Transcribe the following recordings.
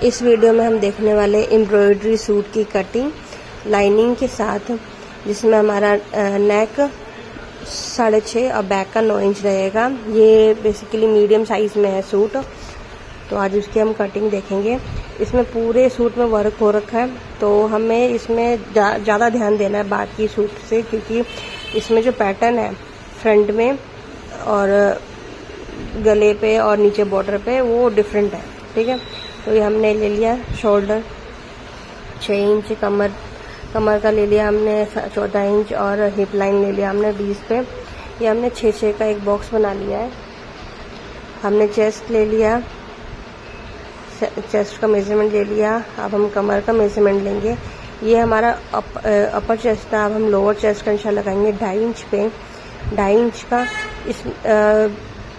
इस वीडियो में हम देखने वाले एम्ब्रॉयडरी सूट की कटिंग लाइनिंग के साथ, जिसमें हमारा नेक 6.5 और बैक का 9 इंच रहेगा। ये बेसिकली मीडियम साइज में है सूट, तो आज उसकी हम कटिंग देखेंगे। इसमें पूरे सूट में वर्क हो रखा है, तो हमें इसमें ज़्यादा ध्यान देना है बाकी सूट से, क्योंकि इसमें जो पैटर्न है फ्रंट में और गले पे और नीचे बॉर्डर पे वो डिफरेंट है। ठीक है, तो ये हमने ले लिया शोल्डर 6 इंच, कमर का ले लिया हमने 14 इंच और हिप लाइन ले लिया हमने 20 पे। ये हमने 6-6 का एक बॉक्स बना लिया है। हमने चेस्ट ले लिया, चेस्ट का मेजरमेंट ले लिया। अब हम कमर का मेजरमेंट लेंगे। ये हमारा अपर चेस्ट था, अब हम लोअर चेस्ट का निशान लगाएंगे 2.5 इंच पे। 2.5 इंच का इस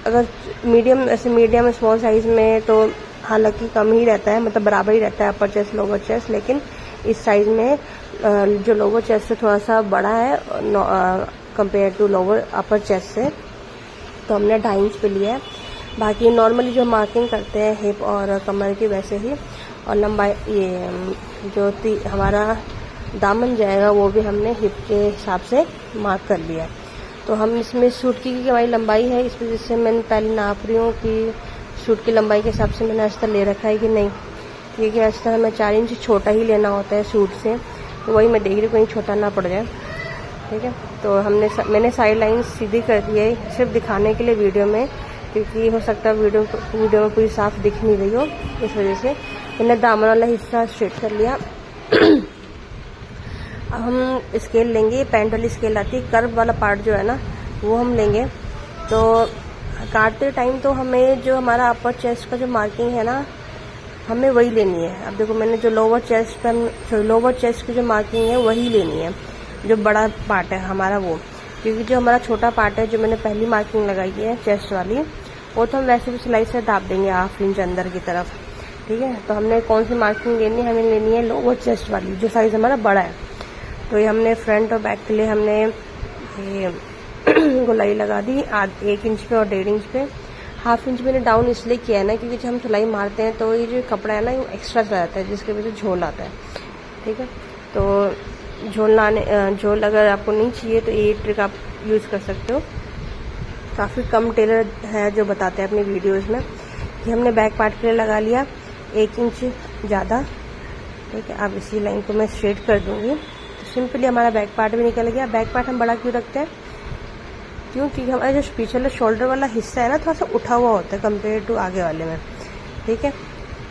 अगर मीडियम स्मॉल साइज में तो हालांकि कम ही रहता है, मतलब बराबर ही रहता है अपर चेस्ट लोअर चेस्ट, लेकिन इस साइज में जो लोअर चेस्ट से थोड़ा सा बड़ा है compare to lower upper chest से, तो हमने 2.5 इंच पे लिया है। बाकी नॉर्मली जो मार्किंग करते हैं हिप और कमर की वैसे ही, और लंबाई ये जो हमारा दामन जाएगा वो भी हमने हिप के हिसाब से मार्क कर लिया है। तो हम इसमें सूट की हमारी लंबाई है, इस वजह से मैंने पहले नाप रही हूँ कि सूट की लंबाई के हिसाब से मैंने अस्तर ले रखा है कि नहीं, क्योंकि अस्तर हमें 4 इंच छोटा ही लेना होता है सूट से, तो वही मैं देख रही हूँ कहीं छोटा ना पड़ जाए। ठीक है, तो मैंने साइड लाइन सीधी कर दी है सिर्फ दिखाने के लिए वीडियो में, क्योंकि हो सकता है वीडियो में पूरी साफ दिख नहीं रही हो, इस वजह से मैंने दामन वाला हिस्सा स्ट्रेट कर लिया। अब हम स्केल लेंगे, पैंट वाली स्केल आती है, कर्व वाला पार्ट जो है ना वो हम लेंगे। तो काटते टाइम तो हमें जो हमारा अपर चेस्ट का जो मार्किंग है ना, हमें वही लेनी है। अब देखो मैंने जो लोअर चेस्ट की जो मार्किंग है वही लेनी है, जो बड़ा पार्ट है हमारा वो, क्योंकि जो हमारा छोटा पार्ट है जो मैंने पहली मार्किंग लगाई है चेस्ट वाली, वो तो हम वैसे भी सिलाई से दाब देंगे 1/2 इंच अंदर की तरफ। ठीक है, तो हमने कौन सी मार्किंग लेनी है, हमें लेनी है लोअर चेस्ट वाली, जो साइज हमारा बड़ा है। तो ये हमने फ्रंट और बैक के लिए हमने ये गोलाई लगा दी 1 इंच पे और 1.5 इंच पे। 1/2 इंच मैंने डाउन इसलिए किया है ना, क्योंकि जब हम सिलाई मारते हैं तो ये जो कपड़ा है ना वो एक्स्ट्रा सा रहता है, जिसके वजह से झोल आता है। ठीक है, तो झोल अगर आपको नहीं चाहिए तो ये ट्रिक आप यूज़ कर सकते हो। काफ़ी कम टेलर है जो बताते हैं अपनी वीडियोज़ में। ये हमने बैक पार्ट के लिए लगा लिया 1 इंच ज़्यादा। ठीक है, अब इसी लाइन को मैं स्ट्रेट कर दूँगी, तो सिंपली हमारा बैक पार्ट भी निकल गया। बैक पार्ट हम बड़ा क्यों रखते हैं, क्योंकि हमारा जो पीछे वाला शोल्डर वाला हिस्सा है ना थोड़ा सा उठा हुआ होता है कंपेयर टू आगे वाले में। ठीक है,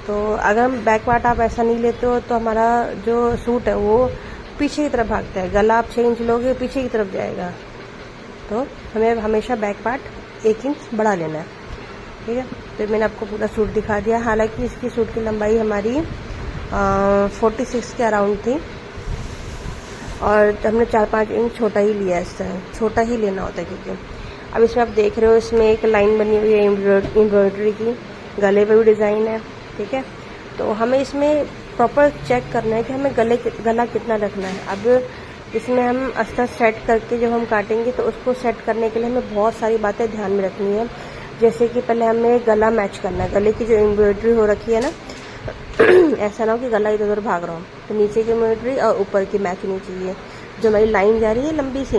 तो अगर हम बैक पार्ट आप ऐसा नहीं लेते हो तो हमारा जो सूट है वो पीछे की तरफ भागता है। गला आप 6 इंच लोगे पीछे की तरफ जाएगा, तो हमें हमेशा बैक पार्ट 1 इंच बड़ा लेना है। ठीक है, तो मैंने आपको पूरा सूट दिखा दिया। हालांकि इसकी सूट की लंबाई हमारी 46 के अराउंड थी, और हमने 4-5 इंच छोटा ही लिया है। इस तरह छोटा ही लेना होता है, क्योंकि अब इसमें आप देख रहे हो इसमें एक लाइन बनी हुई है एम्ब्रॉयडरी की, गले पे भी डिज़ाइन है। ठीक है, तो हमें इसमें प्रॉपर चेक करना है कि हमें गला कितना रखना है। अब इसमें हम अस्तर सेट करके जब हम काटेंगे तो उसको सेट करने के लिए हमें बहुत सारी बातें ध्यान में रखनी है। जैसे कि पहले हमें गला मैच करना है, गले की जो एम्ब्रॉयडरी हो रखी है ना, ऐसा ना हो कि गला इधर उधर भाग रहा हो, तो नीचे की एम्ब्रॉयडरी और ऊपर की मैच होनी चाहिए। जो हमारी लाइन जा रही है लंबी सी,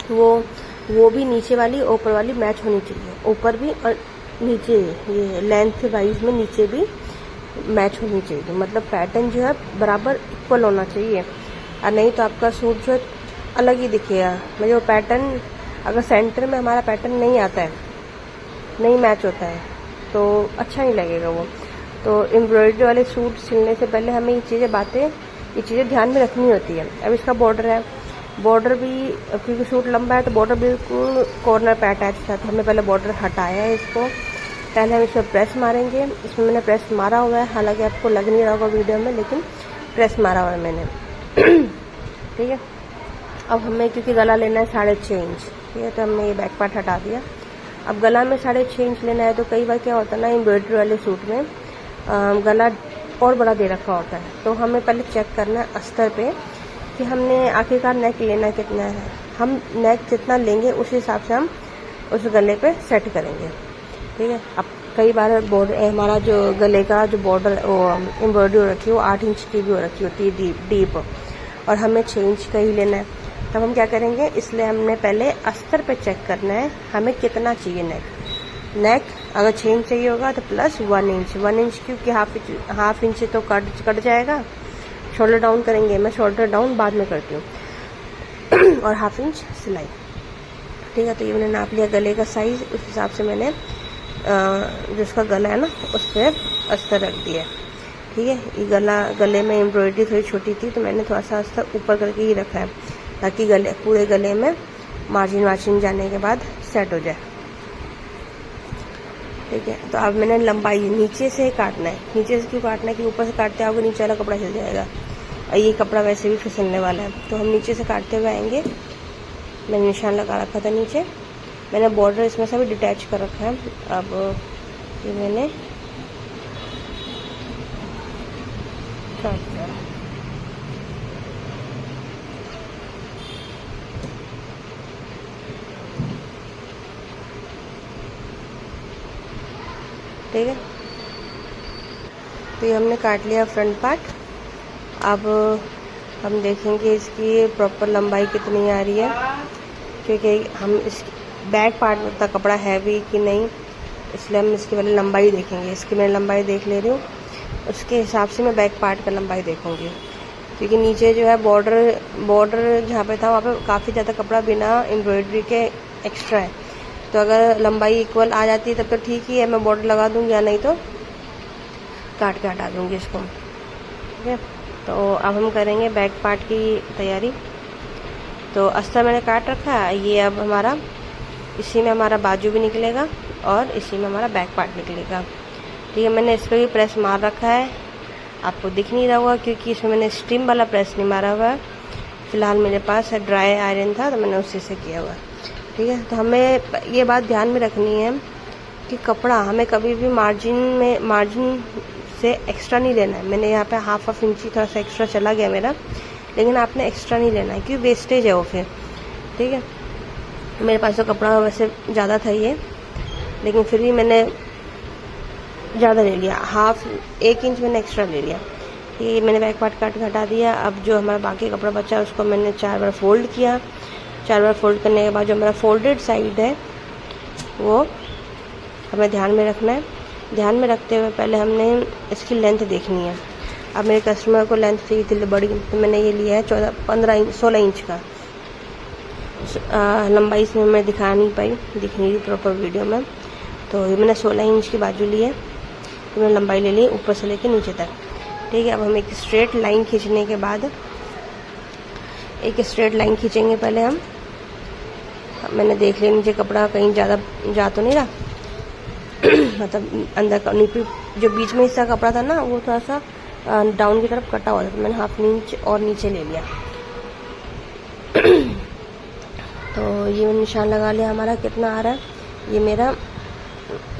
वो भी नीचे वाली ऊपर वाली मैच होनी चाहिए। ऊपर भी और नीचे ये लेंथ वाइज में नीचे भी मैच होनी चाहिए, मतलब पैटर्न जो है बराबर इक्वल होना चाहिए, और नहीं तो आपका सूट जो है अलग ही दिखेगा। मतलब पैटर्न अगर सेंटर में हमारा पैटर्न नहीं आता है, नहीं मैच होता है, तो अच्छा नहीं लगेगा वो। तो एम्ब्रॉयडरी वाले सूट सिलने से पहले हमें ये चीज़ें ध्यान में रखनी होती है। अब इसका बॉर्डर है, बॉर्डर भी क्योंकि सूट लंबा है तो बॉर्डर बिल्कुल कॉर्नर पे अटैच था, तो हमने पहले बॉर्डर हटाया है इसको। पहले हम इसमें प्रेस मारेंगे, इसमें मैंने प्रेस मारा हुआ है, हालांकि आपको लग नहीं रहा होगा वीडियो में, लेकिन प्रेस मारा हुआ है मैंने। ठीक है, अब हमें क्योंकि गला लेना है 6.5 इंच, ठीक है, तो हमने ये बैक पार्ट हटा दिया। अब गला में 6.5 इंच लेना है, तो कई बार क्या होता है ना एम्ब्रॉयडरी वाले सूट में गला और बड़ा दे रखा होता है, तो हमें पहले चेक करना है अस्तर पे कि हमने आखिरकार नेक लेना कितना है। हम नेक जितना लेंगे उस हिसाब से हम उस गले पे सेट करेंगे। ठीक है, अब कई बार बॉर्डर हमारा जो गले का जो बॉर्डर एम्ब्रॉयडरी हो रखी है वो 8 इंच की भी हो रखी होती है डीप, और हमें 6 इंच का ही लेना है। तब हम क्या करेंगे, इसलिए हमने पहले अस्तर पे चेक करना है हमें कितना चाहिए नेक अगर 6 इंच चाहिए होगा तो प्लस 1 इंच क्योंकि हाफ इंच तो कट जाएगा। शोल्डर डाउन करेंगे, मैं शोल्डर डाउन बाद में करती हूँ और हाफ इंच सिलाई। ठीक है, तो ये मैंने नाप लिया गले का साइज, उस हिसाब से मैंने जो उसका गला है ना उस पर अस्तर रख दिया। ठीक है, ये गले में एम्ब्रॉयडरी थोड़ी छोटी थी तो मैंने थोड़ा सा अस्तर ऊपर करके ही रखा है ताकि पूरे गले में मार्जिन जाने के बाद सेट हो जाए। ठीक है, तो अब मैंने लंबाई नीचे से काटना है। नीचे से क्यों काटना है कि ऊपर से काटते आओगे नीचे वाला कपड़ा हिल जाएगा और ये कपड़ा वैसे भी फिसलने वाला है, तो हम नीचे से काटते हुए आएंगे। मैंने निशान लगा रखा था नीचे, मैंने बॉर्डर इसमें से भी डिटैच कर रखा है। अब ये मैंने काट दिया। ठीक है, तो ये हमने काट लिया फ्रंट पार्ट। अब हम देखेंगे इसकी प्रॉपर लंबाई कितनी आ रही है, क्योंकि हम इस बैक पार्ट में उतना कपड़ा है भी कि नहीं, इसलिए हम इसकी वाली लंबाई देखेंगे। इसकी मैं लंबाई देख ले रही हूँ, उसके हिसाब से मैं बैक पार्ट का लंबाई देखूँगी, क्योंकि नीचे जो है बॉर्डर जहाँ पे था वहाँ पे काफ़ी ज़्यादा कपड़ा बिना एम्ब्रॉयडरी के एक्स्ट्रा है। तो अगर लंबाई इक्वल आ जाती है तब तो ठीक ही है, मैं बॉर्डर लगा दूँगी, या नहीं तो काट के हटा दूँगी इसको। ठीक है, तो अब हम करेंगे बैक पार्ट की तैयारी। तो अस्तर मैंने काट रखा है, ये अब हमारा इसी में हमारा बाजू भी निकलेगा और इसी में हमारा बैक पार्ट निकलेगा। ठीक है, मैंने इस पर भी प्रेस मार रखा है, आपको दिख नहीं रहा होगा क्योंकि इसमें मैंने स्टीम वाला प्रेस नहीं मारा हुआ है। फिलहाल मेरे पास ड्राई आयरन था तो मैंने उसी से किया हुआ। ठीक है, तो हमें ये बात ध्यान में रखनी है कि कपड़ा हमें कभी भी मार्जिन से एक्स्ट्रा नहीं लेना है। मैंने यहाँ पे हाफ इंची थोड़ा सा एक्स्ट्रा चला गया मेरा, लेकिन आपने एक्स्ट्रा नहीं लेना है क्योंकि वेस्टेज है वो फिर। ठीक है, मेरे पास तो कपड़ा वैसे ज़्यादा था ये, लेकिन फिर भी मैंने ज़्यादा ले लिया, 1 इंच मैंने एक्स्ट्रा ले लिया। ये मैंने बैक पार्ट काट हटा दिया। अब जो हमारा बाकी कपड़ा बचा उसको मैंने 4 बार फोल्ड किया। 4 बार फोल्ड करने के बाद जो हमारा फोल्डेड साइड है वो हमें ध्यान में रखना है। ध्यान में रखते हुए पहले हमने इसकी लेंथ देखनी है। अब मेरे कस्टमर को लेंथ चाहिए थी बड़ी, तो मैंने ये लिया है 16 इंच का। लंबाई इसमें मैं दिखा नहीं पाई, दिख नहीं रही प्रॉपर वीडियो में, तो ये मैंने 16 इंच की बाजू ली है। तो मैंने लंबाई ले ली ऊपर से लेके नीचे तक। ठीक है, अब हम एक स्ट्रेट लाइन खींचने के बाद एक स्ट्रेट लाइन खींचेंगे पहले हम। मैंने देख लिया नीचे कपड़ा कहीं ज़्यादा जा तो नहीं रहा मतलब अंदर का जो बीच में हिस्सा कपड़ा था ना वो थोड़ा सा डाउन की तरफ कटा हुआ था, तो मैंने हाफ इंच और नीचे ले लिया। तो ये निशान लगा लिया। हमारा कितना आ रहा है, ये मेरा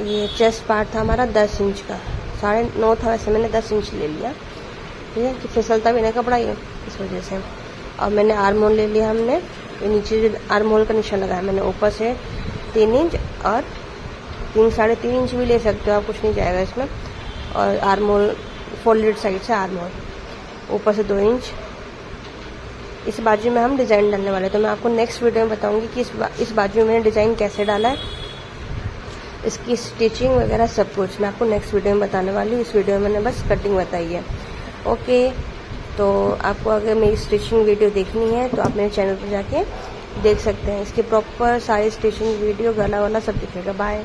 ये चेस्ट पार्ट था हमारा 10 इंच का, 9.5 था, वैसे मैंने 10 इंच ले लिया। ठीक है, कि फिसलता भी नहीं कपड़ा ये, इस वजह से। और मैंने आर्म होल ले लिया हमने, ये नीचे जो आर्म होल का निशान लगाया मैंने ऊपर से 3 इंच और 3-3.5 इंच भी ले सकते हो आप, कुछ नहीं जाएगा इसमें। और आर्म होल फोल्डेड साइड से आर्म होल ऊपर से 2 इंच। इस बाजू में हम डिज़ाइन डालने वाले, तो मैं आपको नेक्स्ट वीडियो में बताऊंगी कि इस बाजू में मैंने डिज़ाइन कैसे डाला है, इसकी स्टिचिंग वगैरह सब कुछ मैं आपको नेक्स्ट वीडियो में बताने वाली हूँ। इस वीडियो में मैंने बस कटिंग बताई है। ओके, तो आपको अगर मेरी स्टिचिंग वीडियो देखनी है तो आप मेरे चैनल पर जाके देख सकते हैं। इसकी प्रॉपर सारी स्टिचिंग वीडियो, गला वाला सब दिखेगा। बाय।